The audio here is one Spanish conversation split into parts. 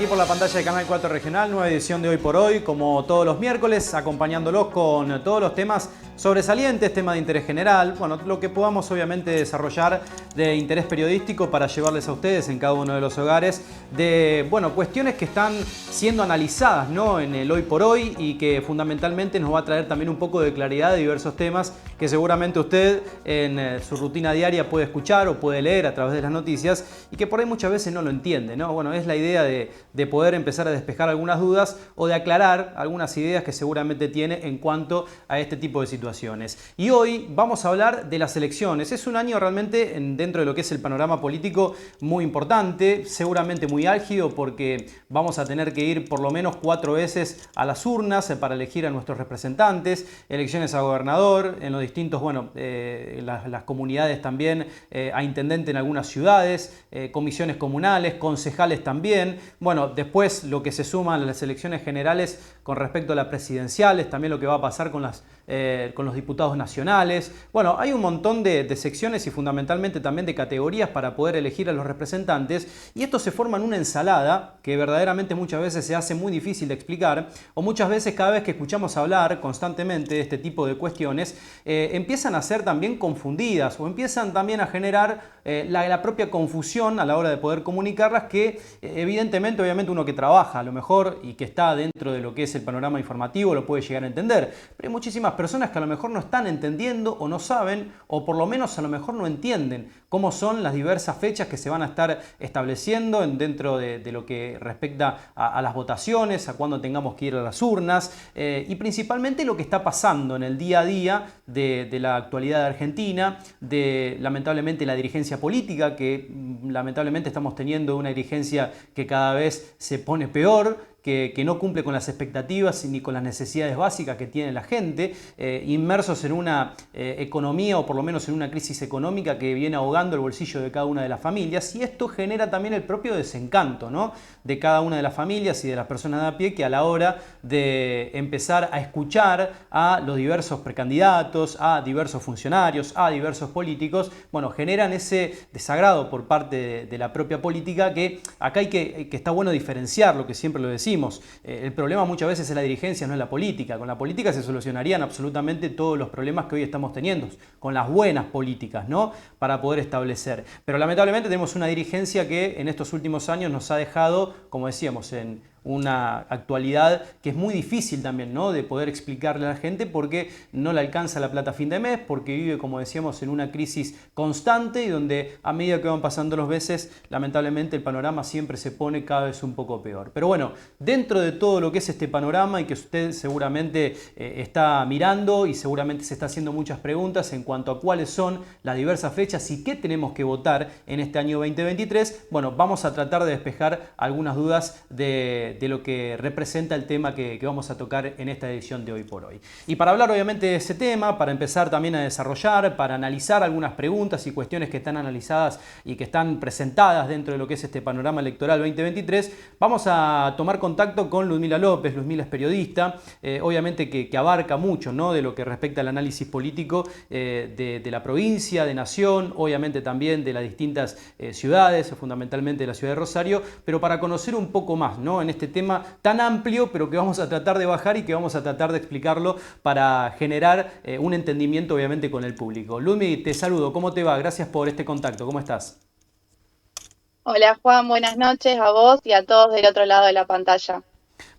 aquí por la pantalla de Canal 4 Regional, nueva edición de Hoy por Hoy, como todos los miércoles, acompañándolos con todos los temas sobresalientes, temas de interés general, bueno, lo que podamos obviamente desarrollar de interés periodístico para llevarles a ustedes en cada uno de los hogares de, bueno, cuestiones que están siendo analizadas, ¿no?, en el Hoy por Hoy y que fundamentalmente nos va a traer también un poco de claridad de diversos temas que seguramente usted en su rutina diaria puede escuchar o puede leer a través de las noticias y que por ahí muchas veces no lo entiende, ¿no? Bueno, es la idea de poder empezar a despejar algunas dudas o de aclarar algunas ideas que seguramente tiene en cuanto a este tipo de situaciones. Y hoy vamos a hablar de las elecciones. Es un año realmente dentro de lo que es el panorama político muy importante, seguramente muy álgido porque vamos a tener que ir por lo menos 4 veces a las urnas para elegir a nuestros representantes, elecciones a gobernador, en los distintos, bueno, las comunidades también, a intendente en algunas ciudades, comisiones comunales, concejales también. Bueno, después lo que se suma a las elecciones generales con respecto a las presidenciales, también lo que va a pasar con los diputados nacionales. Bueno, hay un montón de secciones y fundamentalmente también de categorías para poder elegir a los representantes y esto se forma en una ensalada que verdaderamente muchas veces se hace muy difícil de explicar o muchas veces cada vez que escuchamos hablar constantemente de este tipo de cuestiones empiezan a ser también confundidas o empiezan también a generar la propia confusión a la hora de poder comunicarlas que evidentemente, obviamente uno que trabaja a lo mejor y que está dentro de lo que es el panorama informativo lo puede llegar a entender, pero hay muchísimas personas que a lo mejor no están entendiendo o no saben o por lo menos a lo mejor no entienden cómo son las diversas fechas que se van a estar estableciendo dentro de lo que respecta a las votaciones, a cuándo tengamos que ir a las urnas y principalmente lo que está pasando en el día a día de la actualidad de Argentina, de lamentablemente la dirigencia política, que lamentablemente estamos teniendo una dirigencia que cada vez se pone peor, que no cumple con las expectativas ni con las necesidades básicas que tiene la gente, inmersos en una economía o por lo menos en una crisis económica que viene ahogando el bolsillo de cada una de las familias y esto genera también el propio desencanto, ¿no?, de cada una de las familias y de las personas de a pie que a la hora de empezar a escuchar a los diversos precandidatos, a diversos funcionarios, a diversos políticos, bueno, generan ese desagrado por parte de la propia política que acá hay que está bueno diferenciar lo que siempre lo decimos. El problema muchas veces es la dirigencia, no es la política. Con la política se solucionarían absolutamente todos los problemas que hoy estamos teniendo, con las buenas políticas, ¿no?, para poder establecer. Pero lamentablemente tenemos una dirigencia que en estos últimos años nos ha dejado, como decíamos, en una actualidad que es muy difícil también, ¿no?, de poder explicarle a la gente porque no le alcanza la plata a fin de mes, porque vive, como decíamos, en una crisis constante y donde a medida que van pasando los meses, lamentablemente el panorama siempre se pone cada vez un poco peor. Pero bueno, dentro de todo lo que es este panorama y que usted seguramente está mirando y seguramente se está haciendo muchas preguntas en cuanto a cuáles son las diversas fechas y qué tenemos que votar en este año 2023, bueno, vamos a tratar de despejar algunas dudas de lo que representa el tema que vamos a tocar en esta edición de Hoy por Hoy. Y para hablar obviamente de ese tema, para empezar también a desarrollar, para analizar algunas preguntas y cuestiones que están analizadas y que están presentadas dentro de lo que es este panorama electoral 2023, vamos a tomar contacto con Ludmila López. Ludmila es periodista, obviamente que abarca mucho, ¿no?, de lo que respecta al análisis político de la provincia, de Nación, obviamente también de las distintas ciudades, fundamentalmente de la ciudad de Rosario, pero para conocer un poco más, ¿no?, en este tema tan amplio, pero que vamos a tratar de bajar y que vamos a tratar de explicarlo para generar un entendimiento obviamente con el público. Lumi, te saludo, ¿cómo te va? Gracias por este contacto, ¿cómo estás? Hola Juan, buenas noches a vos y a todos del otro lado de la pantalla.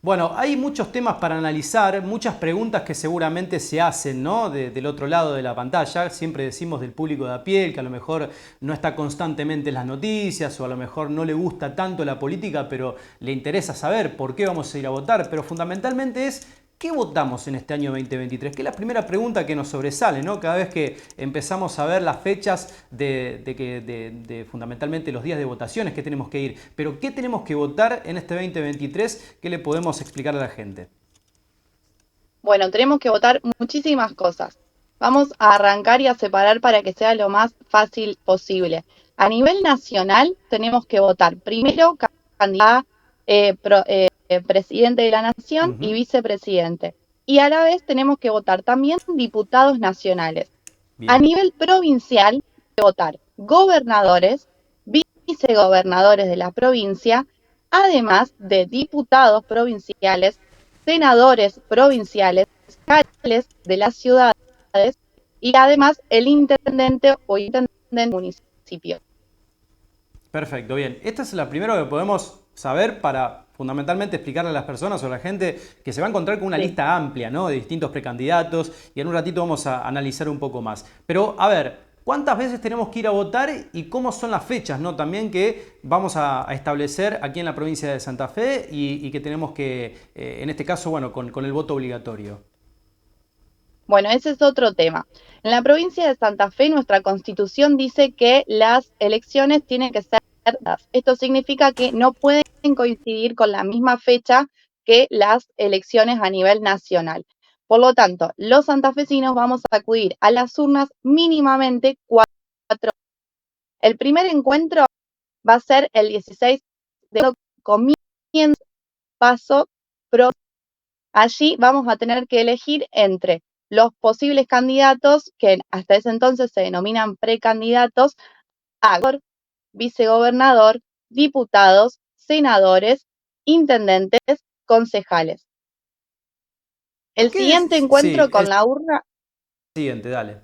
Bueno, hay muchos temas para analizar, muchas preguntas que seguramente se hacen, ¿no?, del otro lado de la pantalla. Siempre decimos del público de a pie, que a lo mejor no está constantemente en las noticias o a lo mejor no le gusta tanto la política, pero le interesa saber por qué vamos a ir a votar. Pero fundamentalmente es ¿qué votamos en este año 2023? Que es la primera pregunta que nos sobresale, ¿no? Cada vez que empezamos a ver las fechas de fundamentalmente los días de votaciones que tenemos que ir. Pero ¿qué tenemos que votar en este 2023? ¿Qué le podemos explicar a la gente? Bueno, tenemos que votar muchísimas cosas. Vamos a arrancar y a separar para que sea lo más fácil posible. A nivel nacional tenemos que votar primero candidato presidente de la nación y Ujú. vicepresidente. Y a la vez tenemos que votar también diputados nacionales. A Bien. nivel provincial, votar gobernadores, vicegobernadores de la provincia, además de diputados provinciales, senadores provinciales, fiscales de las ciudades y además el intendente o intendente del municipio. Perfecto, bien. Esta es la primera que podemos saber para fundamentalmente explicarle a las personas o a la gente que se va a encontrar con una Sí. lista amplia, ¿no?, de distintos precandidatos, y en un ratito vamos a analizar un poco más. Pero, a ver, ¿cuántas veces tenemos que ir a votar y cómo son las fechas, ¿no?, también que vamos a establecer aquí en la provincia de Santa Fe y que tenemos que, en este caso, bueno, con el voto obligatorio? Bueno, ese es otro tema. En la provincia de Santa Fe, nuestra constitución dice que las elecciones tienen que ser cerradas. Esto significa que no pueden coincidir con la misma fecha que las elecciones a nivel nacional. Por lo tanto, los santafesinos vamos a acudir a las urnas mínimamente 4. El primer encuentro va a ser el 16 de agosto, comienza paso pro. Allí vamos a tener que elegir entre los posibles candidatos, que hasta ese entonces se denominan precandidatos, a gobernador, vicegobernador, diputados, senadores, intendentes, concejales. ¿Por El qué? siguiente Sí, encuentro el con la urna, siguiente, dale.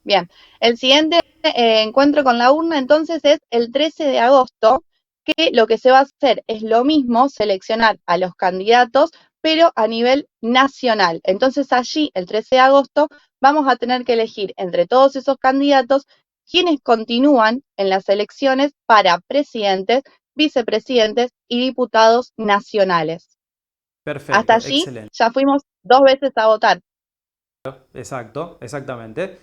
bien, el siguiente encuentro con la urna entonces es el 13 de agosto, que lo que se va a hacer es lo mismo, seleccionar a los candidatos, pero a nivel nacional. Entonces allí, el 13 de agosto, vamos a tener que elegir entre todos esos candidatos quienes continúan en las elecciones para presidentes, vicepresidentes y diputados nacionales. Hasta Perfecto, allí excelente. ya fuimos 2 veces a votar, Exacto, exactamente.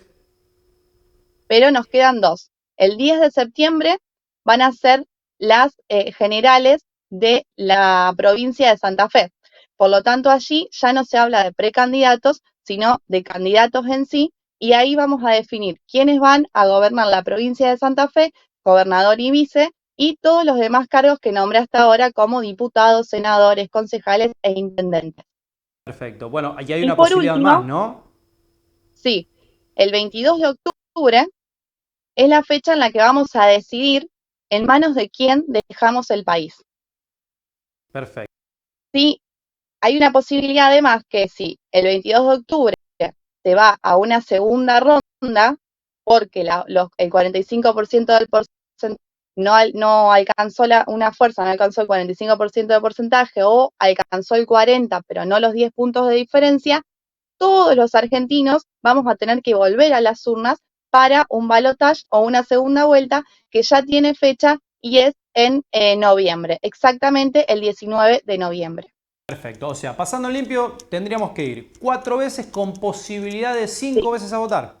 pero nos quedan 2. El 10 de septiembre van a ser las generales de la provincia de Santa Fe. Por lo tanto, allí ya no se habla de precandidatos, sino de candidatos en sí, y ahí vamos a definir quiénes van a gobernar la provincia de Santa Fe, gobernador y vice, y todos los demás cargos que nombré hasta ahora como diputados, senadores, concejales e intendentes. Perfecto. Bueno, aquí hay Y una por posibilidad más, último, ¿no? sí, el 22 de octubre es la fecha en la que vamos a decidir en manos de quién dejamos el país. Perfecto. Sí, hay una posibilidad además que si el 22 de octubre se va a una segunda ronda, porque el 45% del porcentaje no alcanzó una fuerza, no alcanzó el 45% de porcentaje o alcanzó el 40%, pero no los 10 puntos de diferencia, todos los argentinos vamos a tener que volver a las urnas para un balotaje o una segunda vuelta que ya tiene fecha y es en noviembre, exactamente el 19 de noviembre. Perfecto. O sea, pasando limpio, tendríamos que ir 4 veces con posibilidad de Sí, 5 veces a votar.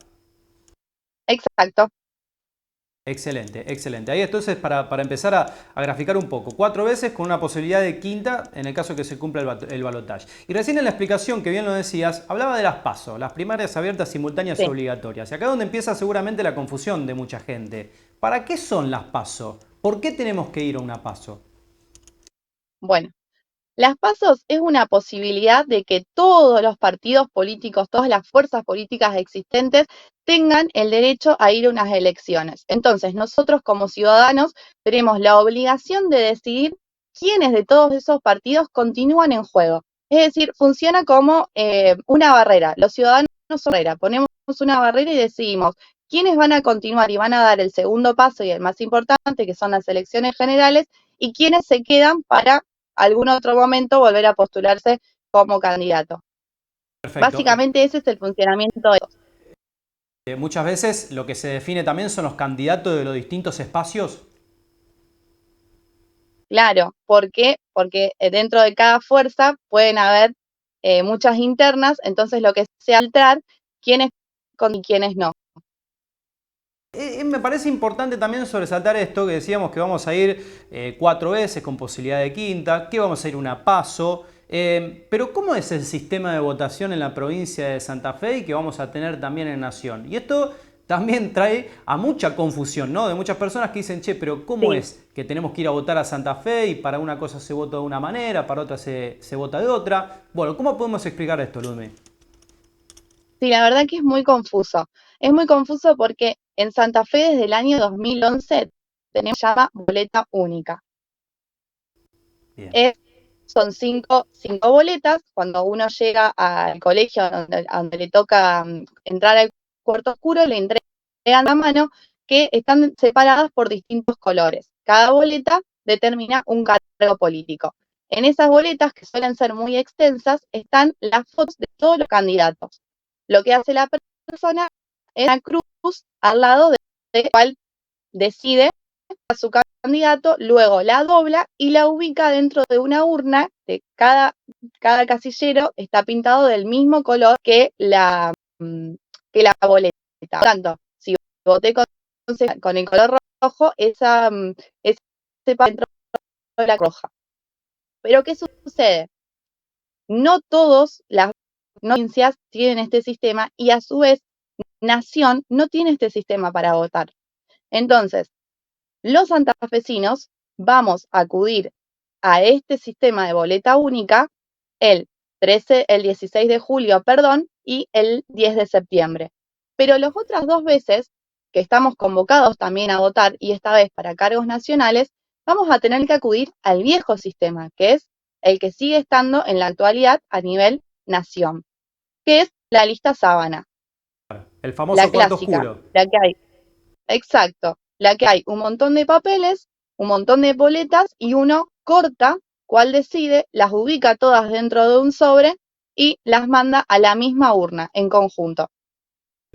exacto. Excelente, excelente. Ahí entonces para empezar a graficar un poco. 4 veces con una posibilidad de quinta en el caso que se cumpla el balotaje. Y recién en la explicación, que bien lo decías, hablaba de las PASO, las primarias abiertas, simultáneas y Sí. obligatorias. Y acá es donde empieza seguramente la confusión de mucha gente. ¿Para qué son las PASO? ¿Por qué tenemos que ir a una PASO? Bueno, las pasos es una posibilidad de que todos los partidos políticos, todas las fuerzas políticas existentes tengan el derecho a ir a unas elecciones. Entonces, nosotros como ciudadanos tenemos la obligación de decidir quiénes de todos esos partidos continúan en juego. Es decir, funciona como una barrera. Los ciudadanos son barrera. Ponemos una barrera y decidimos quiénes van a continuar y van a dar el segundo paso y el más importante, que son las elecciones generales, y quiénes se quedan para algún otro momento volver a postularse como candidato. Perfecto. Básicamente ese es el funcionamiento de los. Muchas veces lo que se define también son los candidatos de los distintos espacios. Claro, ¿por qué? Porque dentro de cada fuerza pueden haber muchas internas, entonces lo que se filtrar quiénes con y quiénes no. Me parece importante también sobresaltar esto que decíamos que vamos a ir 4 veces con posibilidad de quinta, que vamos a ir una paso. Pero ¿cómo es el sistema de votación en la provincia de Santa Fe y que vamos a tener también en Nación? Y esto también trae a mucha confusión, ¿no? De muchas personas que dicen, che, pero ¿cómo Sí, es que tenemos que ir a votar a Santa Fe y para una cosa se vota de una manera, para otra se vota de otra? Bueno, ¿cómo podemos explicar esto, Ludmi? sí, la verdad que es muy confuso. Es muy confuso porque en Santa Fe desde el año 2011 tenemos llama boleta única. Bien. Es, son cinco boletas. Cuando uno llega al colegio a donde le toca entrar al cuarto oscuro, le entregan la mano que están separadas por distintos colores. Cada boleta determina un cargo político. En esas boletas, que suelen ser muy extensas, están las fotos de todos los candidatos. Lo que hace la persona es una cruz al lado de cual decide a su candidato, luego la dobla y la ubica dentro de una urna. De cada casillero está pintado del mismo color que la boleta. Por tanto, si voté con el color rojo, ese dentro de la roja. Pero ¿qué sucede? No todas las provincias tienen este sistema y a su vez Nación no tiene este sistema para votar. Entonces, los santafesinos vamos a acudir a este sistema de boleta única el 16 de julio, perdón, y el 10 de septiembre. Pero las otras 2 veces que estamos convocados también a votar, y esta vez para cargos nacionales, vamos a tener que acudir al viejo sistema, que es el que sigue estando en la actualidad a nivel nación, que es la lista sábana, El la famoso cuarto clásica, oscuro. la que hay. Exacto, la que hay un montón de papeles, un montón de boletas y uno corta cuál decide, las ubica todas dentro de un sobre y las manda a la misma urna en conjunto.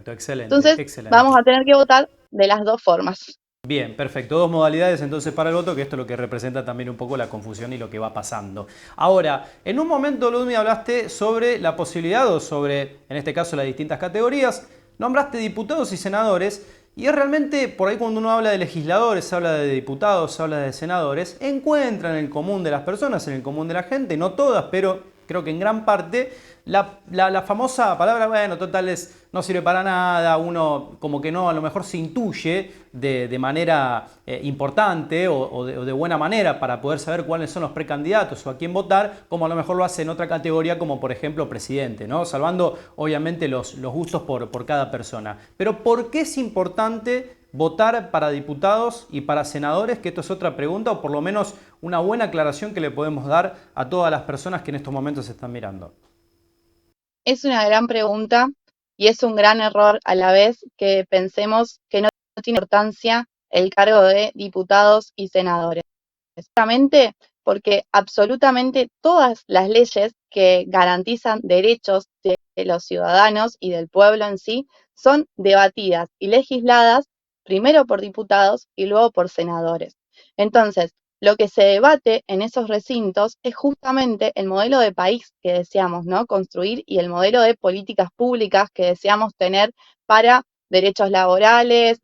Excelente, Entonces, excelente. vamos a tener que votar de las dos formas. Bien, perfecto. Dos modalidades entonces para el voto, que esto es lo que representa también un poco la confusión y lo que va pasando. Ahora, en un momento, Ludmi, hablaste sobre la posibilidad o sobre, en este caso, las distintas categorías. Nombraste diputados y senadores y es realmente, por ahí cuando uno habla de legisladores, habla de diputados, habla de senadores, encuentran en el común de las personas, en el común de la gente, no todas, pero creo que en gran parte, la famosa palabra, bueno, total, no sirve para nada, uno como que no, a lo mejor se intuye de manera importante o de buena manera para poder saber cuáles son los precandidatos o a quién votar, como a lo mejor lo hace en otra categoría, como por ejemplo presidente, ¿no? Salvando obviamente los gustos por cada persona. Pero ¿por qué es importante votar para diputados y para senadores? Que esto es otra pregunta, o por lo menos una buena aclaración que le podemos dar a todas las personas que en estos momentos se están mirando. Es una gran pregunta y es un gran error a la vez que pensemos que no tiene importancia el cargo de diputados y senadores. Exactamente, porque absolutamente todas las leyes que garantizan derechos de los ciudadanos y del pueblo en sí son debatidas y legisladas primero por diputados y luego por senadores. Entonces, lo que se debate en esos recintos es justamente el modelo de país que deseamos, ¿no?, construir, y el modelo de políticas públicas que deseamos tener para derechos laborales,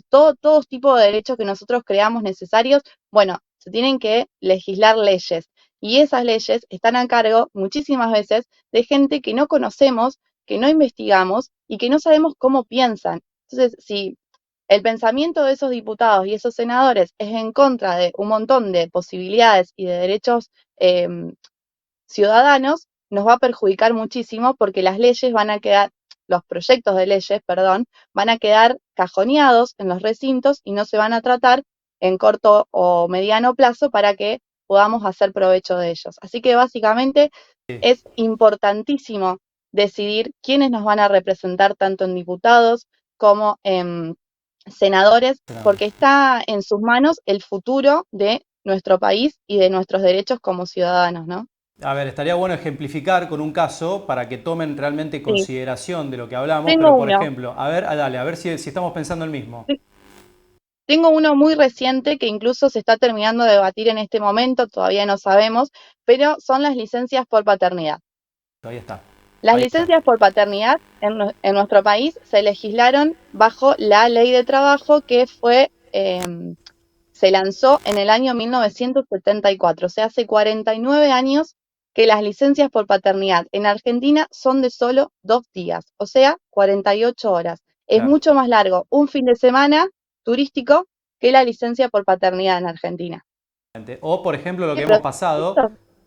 todo tipo de derechos que nosotros creamos necesarios. Bueno, se tienen que legislar leyes y esas leyes están a cargo muchísimas veces de gente que no conocemos, que no investigamos y que no sabemos cómo piensan. Entonces, si el pensamiento de esos diputados y esos senadores es en contra de un montón de posibilidades y de derechos eh, ciudadanos, nos va a perjudicar muchísimo porque las leyes van a quedar, los proyectos de leyes, perdón, van a quedar cajoneados en los recintos y no se van a tratar en corto o mediano plazo para que podamos hacer provecho de ellos. Así que básicamente es importantísimo decidir quiénes nos van a representar tanto en diputados como en senadores, porque está en sus manos el futuro de nuestro país y de nuestros derechos como ciudadanos, ¿no? A ver, estaría bueno ejemplificar con un caso para que tomen realmente Sí, consideración de lo que hablamos, tengo pero por uno. ejemplo, a ver, dale, a ver si estamos pensando el mismo. Tengo uno muy reciente que incluso se está terminando de debatir en este momento, todavía no sabemos, pero son las licencias por paternidad. Ahí está, Las ahí está. licencias por paternidad en nuestro país se legislaron bajo la ley de trabajo que se lanzó en el año 1974, o sea, hace 49 años que las licencias por paternidad en Argentina son de solo 2 días, o sea, 48 horas. Es Claro. mucho más largo un fin de semana turístico que la licencia por paternidad en Argentina. O por ejemplo lo que hemos Pero pasado,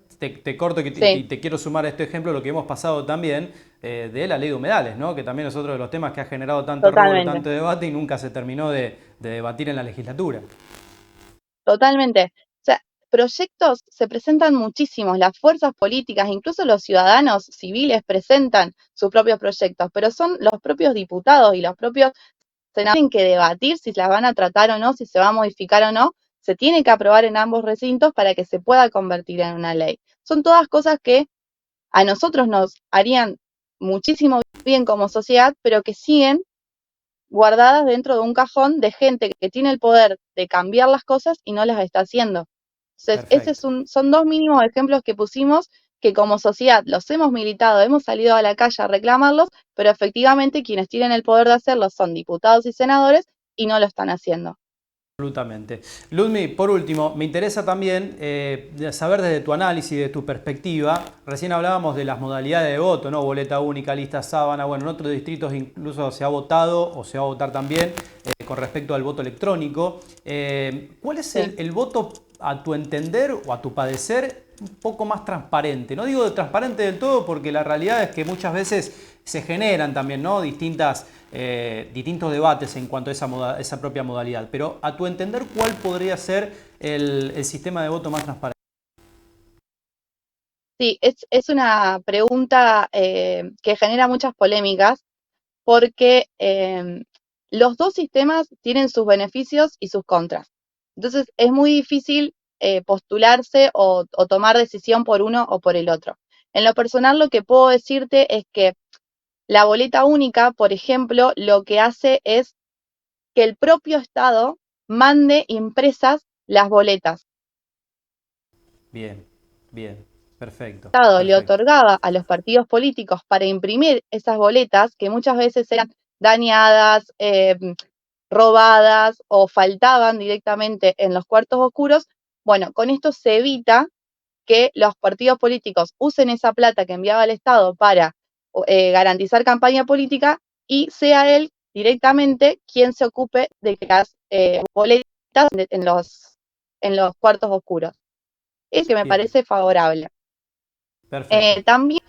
esto, te corto y sí, te quiero sumar a este ejemplo, lo que hemos pasado también de la ley de humedales, ¿no? Que también es otro de los temas que ha generado tanto revuelo, totalmente. tanto debate y nunca se terminó de debatir en la legislatura. Totalmente. O sea, proyectos se presentan muchísimos, las fuerzas políticas, incluso los ciudadanos civiles presentan sus propios proyectos, pero son los propios diputados y los propios senadores que tienen que debatir si las van a tratar o no, si se va a modificar o no, se tiene que aprobar en ambos recintos para que se pueda convertir en una ley. Son todas cosas que a nosotros nos harían muchísimo bien como sociedad, pero que siguen guardadas dentro de un cajón de gente que tiene el poder de cambiar las cosas y no las está haciendo. Entonces, son dos mínimos ejemplos que pusimos que como sociedad los hemos militado, hemos salido a la calle a reclamarlos, pero efectivamente quienes tienen el poder de hacerlo son diputados y senadores y no lo están haciendo. Absolutamente. Ludmi, por último, me interesa también saber desde tu análisis, de tu perspectiva, recién hablábamos de las modalidades de voto, ¿no? Boleta única, lista sábana, bueno, en otros distritos incluso se ha votado o se va a votar también con respecto al voto electrónico. ¿Cuál es el voto, a tu entender o a tu padecer, un poco más transparente? No digo de transparente del todo porque la realidad es que muchas veces se generan también, ¿no? distintos debates en cuanto a esa propia modalidad. Pero a tu entender, ¿cuál podría ser el sistema de voto más transparente? Sí, es una pregunta que genera muchas polémicas porque los dos sistemas tienen sus beneficios y sus contras. Entonces es muy difícil postularse o tomar decisión por uno o por el otro. En lo personal, lo que puedo decirte es que la boleta única, por ejemplo, lo que hace es que el propio Estado mande impresas las boletas. Bien, bien, perfecto. El Estado le otorgaba a los partidos políticos para imprimir esas boletas, que muchas veces eran dañadas, robadas o faltaban directamente en los cuartos oscuros. Bueno, con esto se evita que los partidos políticos usen esa plata que enviaba el Estado para garantizar campaña política y sea él directamente quien se ocupe de que las boletas en los cuartos oscuros. Es que me Bien, parece favorable. perfecto. También,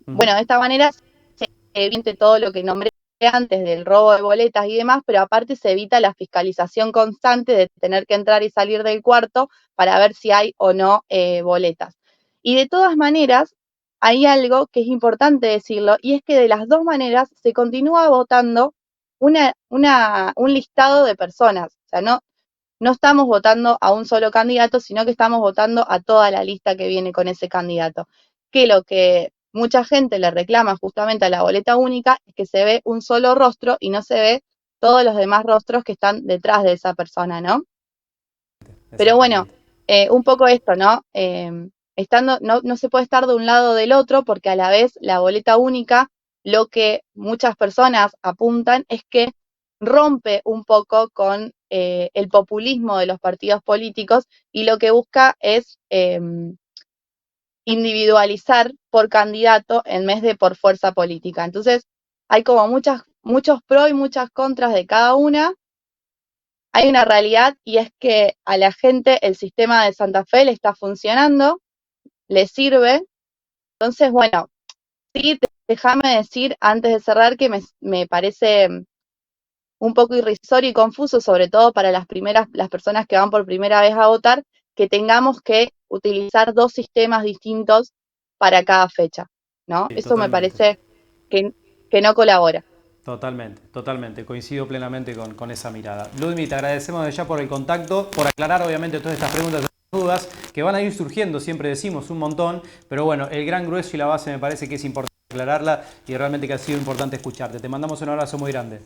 bueno, de esta manera se evite todo lo que nombré antes del robo de boletas y demás, pero aparte se evita la fiscalización constante de tener que entrar y salir del cuarto para ver si hay o no boletas. Y de todas maneras, hay algo que es importante decirlo, y es que de las dos maneras se continúa votando un listado de personas. O sea, no estamos votando a un solo candidato, sino que estamos votando a toda la lista que viene con ese candidato. Que lo que mucha gente le reclama justamente a la boleta única es que se ve un solo rostro y no se ve todos los demás rostros que están detrás de esa persona, ¿no? Pero bueno, un poco esto, ¿no? No se puede estar de un lado o del otro porque a la vez la boleta única, lo que muchas personas apuntan es que rompe un poco con el populismo de los partidos políticos y lo que busca es individualizar por candidato en vez de por fuerza política. Entonces, hay como muchos pros y muchas contras de cada una. Hay una realidad y es que a la gente el sistema de Santa Fe le está funcionando, le sirve. Entonces, bueno, sí, déjame decir antes de cerrar que me parece un poco irrisorio y confuso, sobre todo para las personas que van por primera vez a votar, que tengamos que utilizar dos sistemas distintos para cada fecha, ¿no? Sí, Eso me totalmente. parece que no colabora. Totalmente, totalmente. Coincido plenamente con esa mirada. Ludmi, te agradecemos desde ya por el contacto, por aclarar obviamente todas estas preguntas y dudas que van a ir surgiendo, siempre decimos un montón, pero bueno, el gran grueso y la base me parece que es importante aclararla y realmente que ha sido importante escucharte. Te mandamos un abrazo muy grande.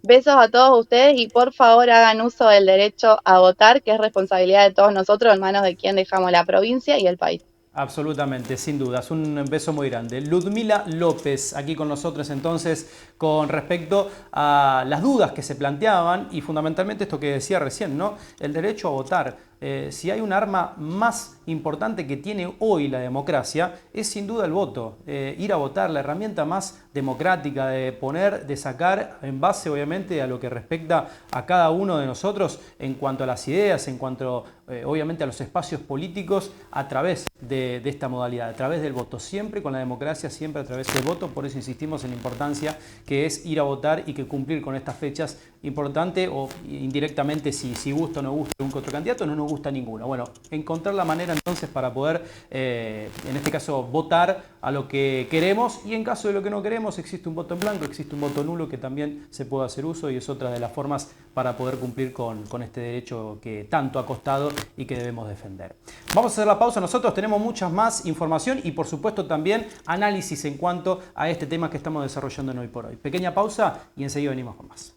Besos a todos ustedes y por favor hagan uso del derecho a votar, que es responsabilidad de todos nosotros en manos de quien dejamos la provincia y el país. Absolutamente, sin dudas. Un beso muy grande. Ludmila López, aquí con nosotros entonces, con respecto a las dudas que se planteaban y fundamentalmente esto que decía recién, ¿no? El derecho a votar. Si hay un arma más importante que tiene hoy la democracia, es sin duda el voto. Ir a votar, la herramienta más democrática de sacar en base obviamente a lo que respecta a cada uno de nosotros en cuanto a las ideas, en cuanto obviamente a los espacios políticos a través de esta modalidad, a través del voto, siempre con la democracia, siempre a través del voto. Por eso insistimos en la importancia que es ir a votar y que cumplir con estas fechas importante o indirectamente si gusta o no gusta un otro candidato, no nos me gusta ninguno. Bueno, encontrar la manera entonces para poder, en este caso, votar a lo que queremos, y en caso de lo que no queremos existe un voto en blanco, existe un voto nulo que también se puede hacer uso, y es otra de las formas para poder cumplir con este derecho que tanto ha costado y que debemos defender. Vamos a hacer la pausa, nosotros tenemos mucha más información y por supuesto también análisis en cuanto a este tema que estamos desarrollando en Hoy por Hoy. Pequeña pausa y enseguida venimos con más.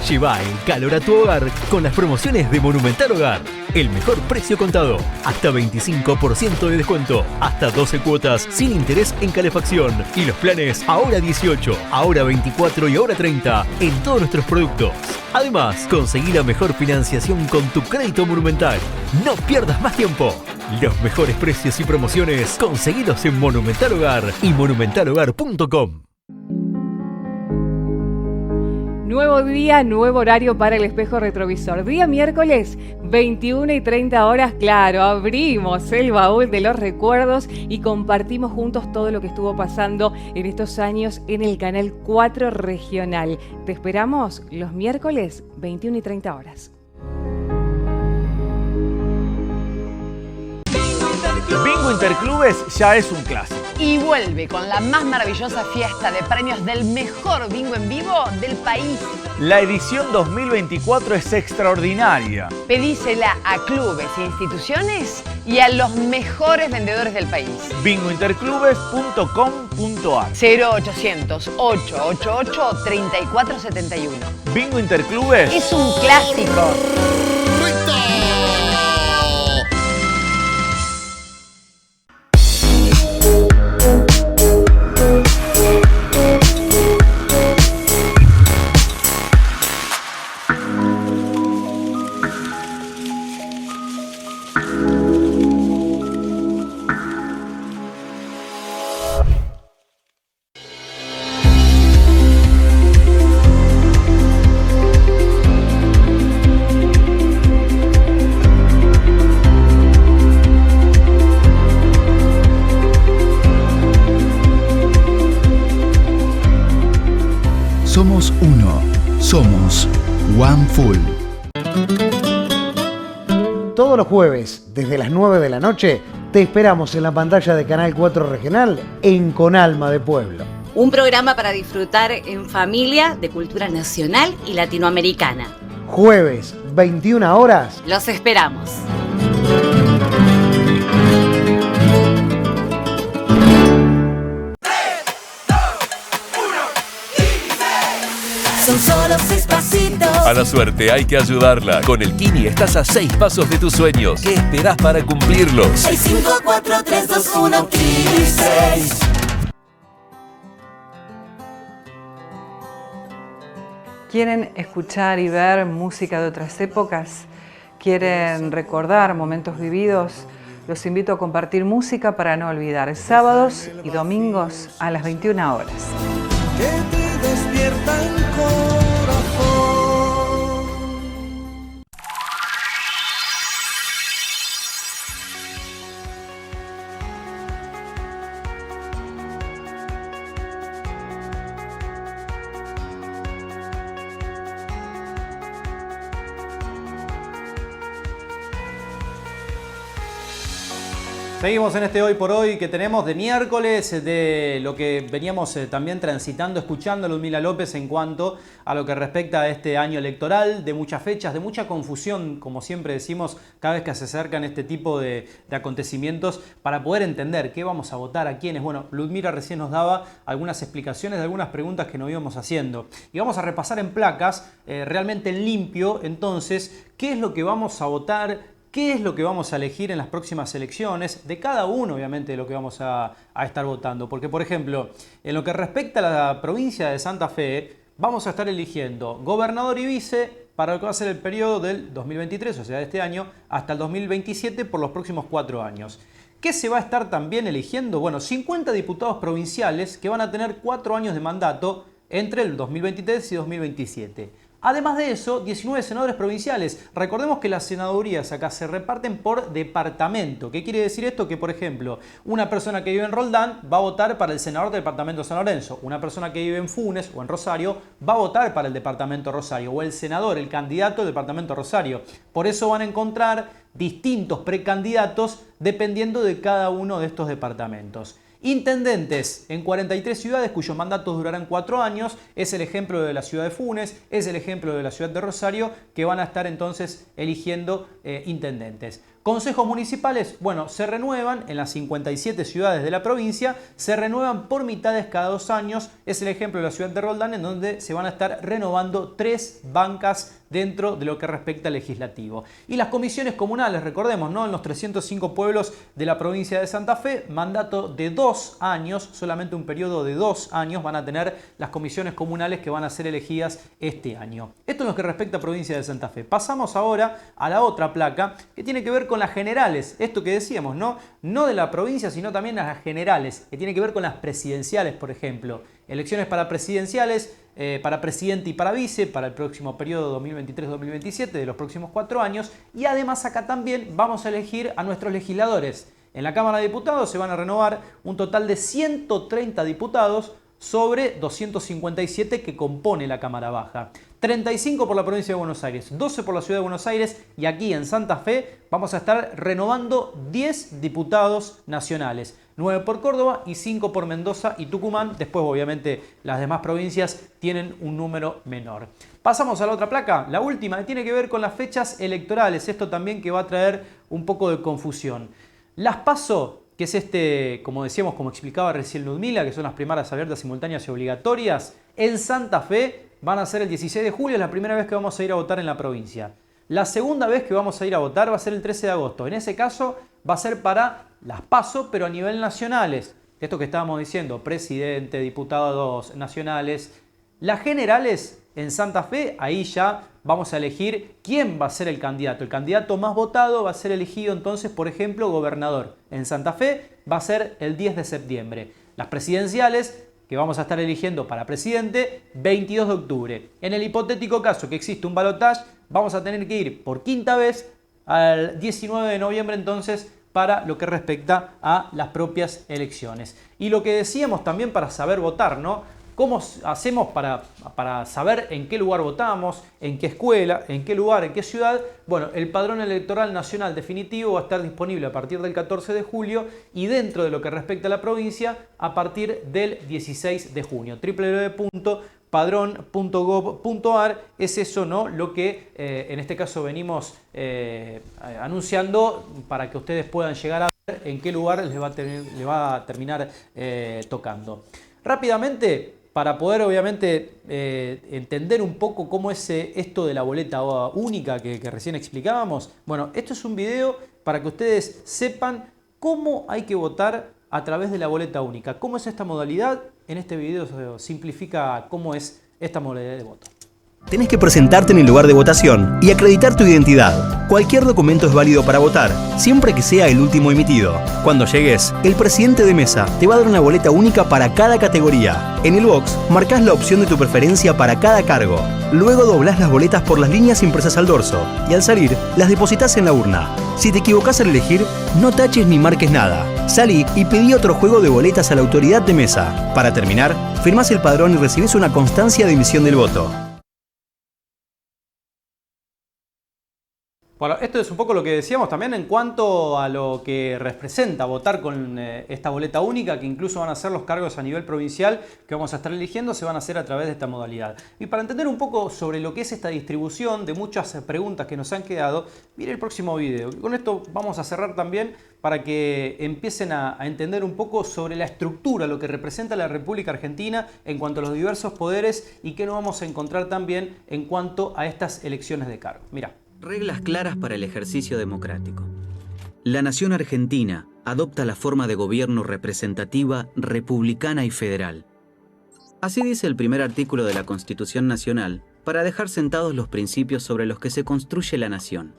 Lleva el calor a tu hogar con las promociones de Monumental Hogar. El mejor precio contado, hasta 25% de descuento, hasta 12 cuotas sin interés en calefacción. Y los planes ahora 18, ahora 24 y ahora 30 en todos nuestros productos. Además, conseguí la mejor financiación con tu crédito Monumental. No pierdas más tiempo. Los mejores precios y promociones, conseguidos en Monumental Hogar y monumentalhogar.com. Nuevo día, nuevo horario para el espejo retrovisor. Día miércoles, 21 y 30 horas, claro, abrimos el baúl de los recuerdos y compartimos juntos todo lo que estuvo pasando en estos años en el Canal 4 Regional. Te esperamos los miércoles, 21 y 30 horas. Bingo Interclubes ya es un clásico. Y vuelve con la más maravillosa fiesta de premios del mejor bingo en vivo del país. La edición 2024 es extraordinaria. Pedísela a clubes e instituciones y a los mejores vendedores del país. bingointerclubes.com.ar 0800 888 3471. Bingo Interclubes Es un clásico. Somos uno. Somos One Full. Todos los jueves, desde las 9 de la noche, te esperamos en la pantalla de Canal 4 Regional en Con Alma de Pueblo. Un programa para disfrutar en familia de cultura nacional y latinoamericana. Jueves, 21 horas. Los esperamos. Son solo 6 pasitos. A la suerte hay que ayudarla. Con el Kini estás a 6 pasos de tus sueños. ¿Qué esperás para cumplirlos? 6, 5, 4, 3, 2, 1, Kini 6. ¿Quieren escuchar y ver música de otras épocas? ¿Quieren recordar momentos vividos? Los invito a compartir música para no olvidar. Sábados y domingos a las 21 horas. Que te despierta el corazón. Seguimos en este Hoy por Hoy que tenemos de miércoles, de lo que veníamos también transitando, escuchando a Ludmila López en cuanto a lo que respecta a este año electoral, de muchas fechas, de mucha confusión, como siempre decimos, cada vez que se acercan este tipo de acontecimientos, para poder entender qué vamos a votar, a quiénes. Bueno, Ludmila recién nos daba algunas explicaciones de algunas preguntas que nos íbamos haciendo. Y vamos a repasar en placas, realmente en limpio, entonces, qué es lo que vamos a votar, ¿qué es lo que vamos a elegir en las próximas elecciones? De cada uno, obviamente, de lo que vamos a estar votando. Porque, por ejemplo, en lo que respecta a la provincia de Santa Fe, vamos a estar eligiendo gobernador y vice para lo que va a ser el periodo del 2023, o sea, de este año, hasta el 2027 por los próximos 4 años. ¿Qué se va a estar también eligiendo? Bueno, 50 diputados provinciales que van a tener 4 años de mandato entre el 2023 y 2027. Además de eso, 19 senadores provinciales. Recordemos que las senadurías acá se reparten por departamento. ¿Qué quiere decir esto? Que, por ejemplo, una persona que vive en Roldán va a votar para el senador del departamento de San Lorenzo. Una persona que vive en Funes o en Rosario va a votar para el departamento Rosario. O el senador, el candidato del departamento Rosario. Por eso van a encontrar distintos precandidatos dependiendo de cada uno de estos departamentos. Intendentes en 43 ciudades cuyos mandatos durarán 4 años, es el ejemplo de la ciudad de Funes, es el ejemplo de la ciudad de Rosario, que van a estar entonces eligiendo intendentes. Consejos municipales, bueno, se renuevan en las 57 ciudades de la provincia, se renuevan por mitades cada 2 años, es el ejemplo de la ciudad de Roldán, en donde se van a estar renovando 3 bancas dentro de lo que respecta al legislativo. Y las comisiones comunales, recordemos, ¿no? En los 305 pueblos de la provincia de Santa Fe, mandato de 2 años, solamente un periodo de 2 años van a tener las comisiones comunales que van a ser elegidas este año. Esto en lo que respecta a provincia de Santa Fe. Pasamos ahora a la otra placa que tiene que ver con las generales, esto que decíamos, ¿no? No de la provincia, sino también las generales, que tiene que ver con las presidenciales, por ejemplo. Elecciones para presidenciales, para presidente y para vice, para el próximo periodo 2023-2027, de los próximos 4 años. Y además acá también vamos a elegir a nuestros legisladores. En la Cámara de Diputados se van a renovar un total de 130 diputados sobre 257 que compone la Cámara Baja. 35 por la provincia de Buenos Aires, 12 por la ciudad de Buenos Aires y aquí en Santa Fe vamos a estar renovando 10 diputados nacionales. 9 por Córdoba y 5 por Mendoza y Tucumán. Después, obviamente, las demás provincias tienen un número menor. Pasamos a la otra placa, la última, que tiene que ver con las fechas electorales. Esto también que va a traer un poco de confusión. Las PASO, que es como decíamos, como explicaba recién Ludmila, que son las primarias abiertas, simultáneas y obligatorias, en Santa Fe van a ser el 16 de julio, es la primera vez que vamos a ir a votar en la provincia. La segunda vez que vamos a ir a votar va a ser el 13 de agosto. En ese caso va a ser para las PASO, pero a nivel nacionales. Esto que estábamos diciendo, presidente, diputados nacionales. Las generales en Santa Fe, ahí ya vamos a elegir quién va a ser el candidato. El candidato más votado va a ser elegido entonces, por ejemplo, gobernador. En Santa Fe va a ser el 10 de septiembre. Las presidenciales, que vamos a estar eligiendo para presidente, 22 de octubre. En el hipotético caso que existe un balotaje, vamos a tener que ir por quinta vez al 19 de noviembre entonces para lo que respecta a las propias elecciones. Y lo que decíamos también para saber votar, ¿no? ¿Cómo hacemos para saber en qué lugar votamos, en qué escuela, en qué lugar, en qué ciudad? Bueno, el padrón electoral nacional definitivo va a estar disponible a partir del 14 de julio y dentro de lo que respecta a la provincia a partir del 16 de junio. www.padrón.gov.ar es eso, ¿no? Lo que en este caso venimos anunciando para que ustedes puedan llegar a ver en qué lugar les va a terminar tocando. Rápidamente, para poder obviamente entender un poco cómo es esto de la boleta única que recién explicábamos, bueno, esto es un video para que ustedes sepan cómo hay que votar a través de la boleta única. ¿Cómo es esta modalidad? En este video se simplifica cómo es esta modalidad de voto. Tenés que presentarte en el lugar de votación y acreditar tu identidad. Cualquier documento es válido para votar, siempre que sea el último emitido. Cuando llegues, el presidente de mesa te va a dar una boleta única para cada categoría. En el box, marcás la opción de tu preferencia para cada cargo. Luego doblás las boletas por las líneas impresas al dorso y al salir, las depositas en la urna. Si te equivocás al elegir, no taches ni marques nada. Salí y pedí otro juego de boletas a la autoridad de mesa. Para terminar, firmás el padrón y recibís una constancia de emisión del voto. Bueno, esto es un poco lo que decíamos también en cuanto a lo que representa votar con esta boleta única, que incluso van a ser los cargos a nivel provincial que vamos a estar eligiendo, se van a hacer a través de esta modalidad. Y para entender un poco sobre lo que es esta distribución de muchas preguntas que nos han quedado, mire el próximo video. Con esto vamos a cerrar también para que empiecen a entender un poco sobre la estructura, lo que representa la República Argentina en cuanto a los diversos poderes y qué nos vamos a encontrar también en cuanto a estas elecciones de cargo. Mira. Reglas claras para el ejercicio democrático. La nación argentina adopta la forma de gobierno representativa, republicana y federal. Así dice el primer artículo de la Constitución Nacional, para dejar sentados los principios sobre los que se construye la nación.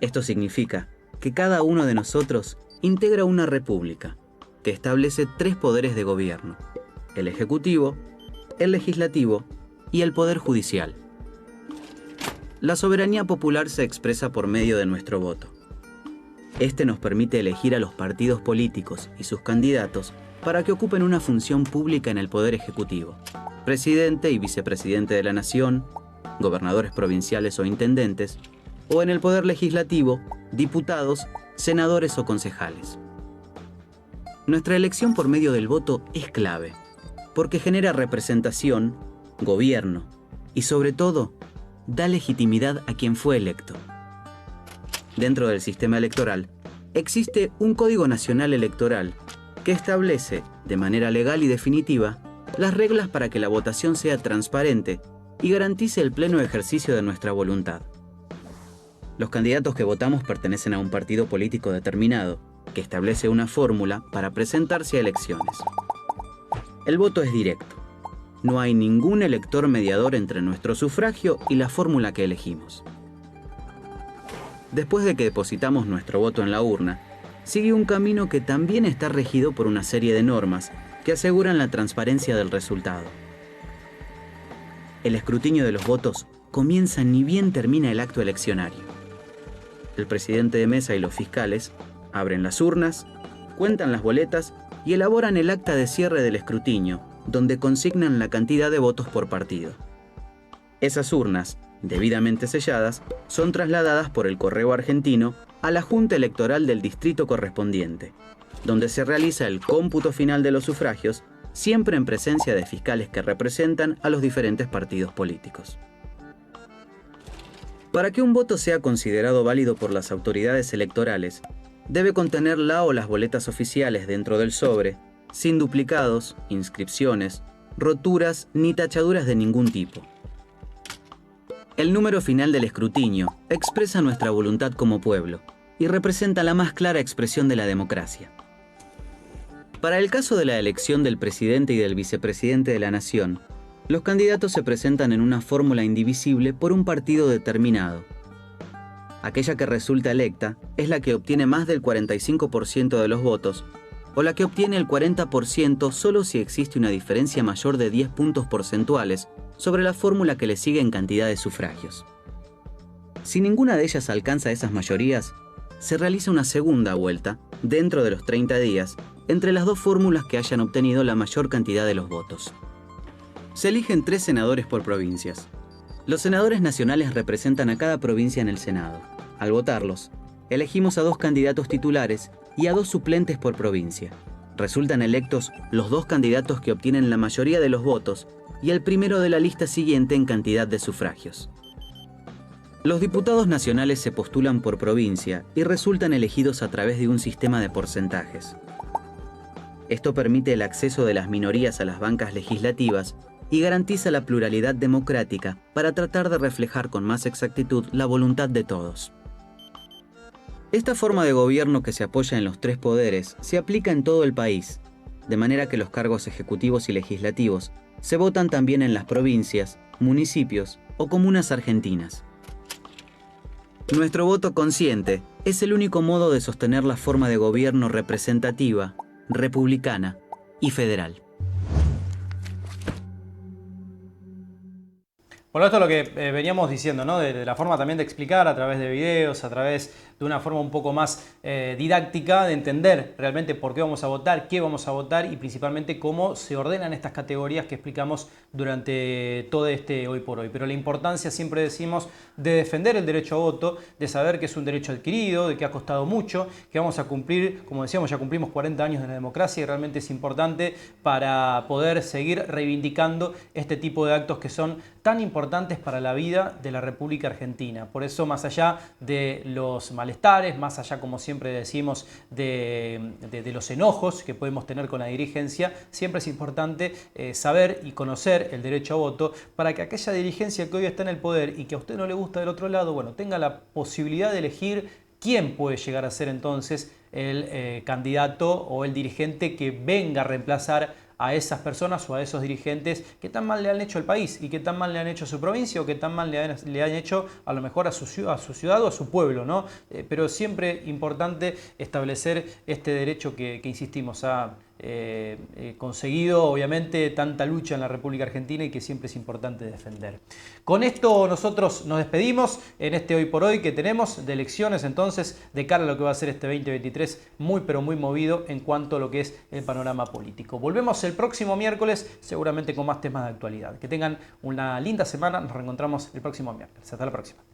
Esto significa que cada uno de nosotros integra una república, que establece 3 poderes de gobierno: el ejecutivo, el legislativo y el poder judicial. la soberanía popular se expresa por medio de nuestro voto. Este nos permite elegir a los partidos políticos y sus candidatos para que ocupen una función pública en el Poder Ejecutivo, presidente y vicepresidente de la Nación, gobernadores provinciales o intendentes, o en el Poder Legislativo, diputados, senadores o concejales. Nuestra elección por medio del voto es clave, porque genera representación, gobierno y, sobre todo, da legitimidad a quien fue electo. Dentro del sistema electoral, existe un Código Nacional Electoral que establece, de manera legal y definitiva, las reglas para que la votación sea transparente y garantice el pleno ejercicio de nuestra voluntad. Los candidatos que votamos pertenecen a un partido político determinado, que establece una fórmula para presentarse a elecciones. El voto es directo. No hay ningún elector mediador entre nuestro sufragio y la fórmula que elegimos. Después de que depositamos nuestro voto en la urna, sigue un camino que también está regido por una serie de normas que aseguran la transparencia del resultado. El escrutinio de los votos comienza ni bien termina el acto eleccionario. El presidente de mesa y los fiscales abren las urnas, cuentan las boletas y elaboran el acta de cierre del escrutinio, donde consignan la cantidad de votos por partido. Esas urnas, debidamente selladas, son trasladadas por el correo argentino a la Junta Electoral del distrito correspondiente, donde se realiza el cómputo final de los sufragios, siempre en presencia de fiscales que representan a los diferentes partidos políticos. Para que un voto sea considerado válido por las autoridades electorales, debe contener la o las boletas oficiales dentro del sobre, sin duplicados, inscripciones, roturas ni tachaduras de ningún tipo. El número final del escrutinio expresa nuestra voluntad como pueblo y representa la más clara expresión de la democracia. Para el caso de la elección del presidente y del vicepresidente de la Nación, los candidatos se presentan en una fórmula indivisible por un partido determinado. Aquella que resulta electa es la que obtiene más del 45% de los votos o la que obtiene el 40% solo si existe una diferencia mayor de 10 puntos porcentuales sobre la fórmula que le sigue en cantidad de sufragios. Si ninguna de ellas alcanza esas mayorías, se realiza una segunda vuelta, dentro de los 30 días, entre las dos fórmulas que hayan obtenido la mayor cantidad de los votos. Se eligen 3 senadores por provincias. Los senadores nacionales representan a cada provincia en el Senado. Al votarlos, elegimos a 2 candidatos titulares y a 2 suplentes por provincia. Resultan electos los 2 candidatos que obtienen la mayoría de los votos y el primero de la lista siguiente en cantidad de sufragios. Los diputados nacionales se postulan por provincia y resultan elegidos a través de un sistema de porcentajes. Esto permite el acceso de las minorías a las bancas legislativas y garantiza la pluralidad democrática para tratar de reflejar con más exactitud la voluntad de todos. Esta forma de gobierno que se apoya en los 3 poderes se aplica en todo el país, de manera que los cargos ejecutivos y legislativos se votan también en las provincias, municipios o comunas argentinas. Nuestro voto consciente es el único modo de sostener la forma de gobierno representativa, republicana y federal. Bueno, esto es lo que veníamos diciendo, ¿no? De la forma también de explicar a través de videos, a través de una forma un poco más didáctica de entender realmente por qué vamos a votar, qué vamos a votar y principalmente cómo se ordenan estas categorías que explicamos durante todo este Hoy por Hoy. Pero la importancia, siempre decimos, de defender el derecho a voto, de saber que es un derecho adquirido, de que ha costado mucho, que vamos a cumplir, como decíamos, ya cumplimos 40 años de la democracia y realmente es importante para poder seguir reivindicando este tipo de actos que son tan importantes para la vida de la República Argentina. Por eso, más allá de los malestares, más allá, como siempre decimos, de los enojos que podemos tener con la dirigencia, siempre es importante saber y conocer el derecho a voto para que aquella dirigencia que hoy está en el poder y que a usted no le gusta del otro lado, bueno, tenga la posibilidad de elegir quién puede llegar a ser entonces el candidato o el dirigente que venga a reemplazar a esas personas o a esos dirigentes que tan mal le han hecho al país y que tan mal le han hecho a su provincia o que tan mal le han hecho a lo mejor a su ciudad o a su pueblo, ¿no? Pero siempre importante establecer este derecho que insistimos a conseguido obviamente tanta lucha en la República Argentina y que siempre es importante defender. Con esto nosotros nos despedimos en este Hoy por Hoy que tenemos de elecciones entonces de cara a lo que va a ser este 2023 muy pero muy movido en cuanto a lo que es el panorama político. Volvemos el próximo miércoles seguramente con más temas de actualidad. Que tengan una linda semana, nos reencontramos el próximo miércoles. Hasta la próxima.